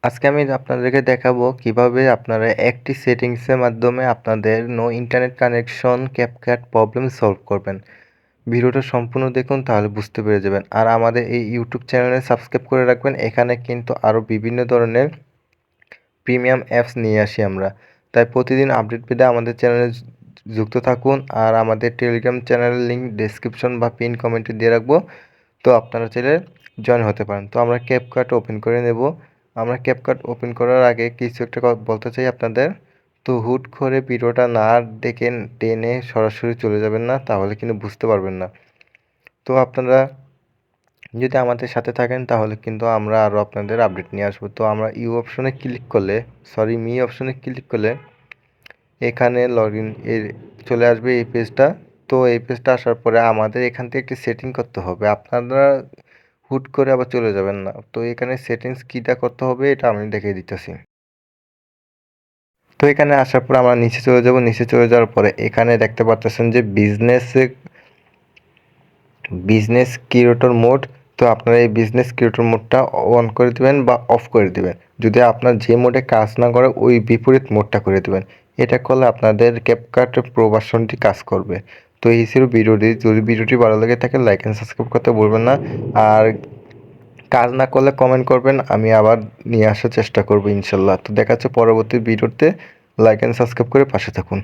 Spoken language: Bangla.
আজকে আমি আপনাদেরকে দেখাবো কিভাবে আপনারা একটি সেটিংসের মাধ্যমে আপনাদের no internet connection CapCut problem solve করবেন। ভিডিওটা সম্পূর্ণ দেখুন, তাহলে বুঝতে পেরে যাবেন। আর আমাদের এই ইউটিউব চ্যানেলে সাবস্ক্রাইব করে রাখবেন। এখানে কিন্তু আরও বিভিন্ন ধরনের প্রিমিয়াম অ্যাপস নিয়ে আসি আমরা। তাই প্রতিদিন আপডেট পেতে আমাদের চ্যানেলে যুক্ত থাকুন। আর আমাদের টেলিগ্রাম চ্যানেলের লিঙ্ক ডেসক্রিপশন বা পিন কমেন্টে দিয়ে রাখবো, তো আপনারা চাইলে জয়েন হতে পারেন। তো আমরা ক্যাপকাট ওপেন করে নেব। আমরা ক্যাপকাট ওপেন করার আগে কিছু একটা বলতে চাই আপনাদের। তো হুট করে ভিডিওটা না দেখে টেনে সরাসরি চলে যাবেন না, তাহলে কিন্তু বুঝতে পারবেন না। তো আপনারা যদি আমাদের সাথে থাকেন তাহলে কিন্তু আমরা আরও আপনাদের আপডেট নিয়ে আসবো। তো আমরা ইউ অপশনে ক্লিক করলে, মি অপশনে ক্লিক করলে এখানে লগ ইন চলে আসবে এই পেজটা। তো এই পেজটা আসার পরে আমাদের এখান থেকে একটি সেটিং করতে হবে। আপনারা হুট করে আবার চলে যাবেন না। তো এখানে সেটিংস কীটা করতে হবে এটা আমি দেখিয়ে দিতেছি। তো এখানে আসার পর আমরা নিচে চলে যাব। নিচে চলে যাওয়ার পরে এখানে দেখতে পারতেছেন যে বিজনেস ক্রিয়েটর মোড। তো আপনারা এই বিজনেস ক্রিয়েটর মোডটা অন করে দিবেন বা অফ করে দিবেন। যদি আপনার যে মোডে কাজ না করে ওই বিপরীত মোডটা করে দিবেন। এটা করলে আপনাদের ক্যাপকাট প্রো ভার্সনটি কাজ করবে। তো এই ছিল ভিডিওটি। যদি ভিডিওটি ভালো লেগে থাকে লাইক অ্যান্ড সাবস্ক্রাইব করতে ভুলবেন না। আর কাজ না করলে কমেন্ট করবেন, আমি আবার নিয়ে আসার চেষ্টা করবো ইনশাল্লাহ। তো দেখা হচ্ছে পরবর্তী ভিডিওতে। লাইক অ্যান্ড সাবস্ক্রাইব করে পাশে থাকুন।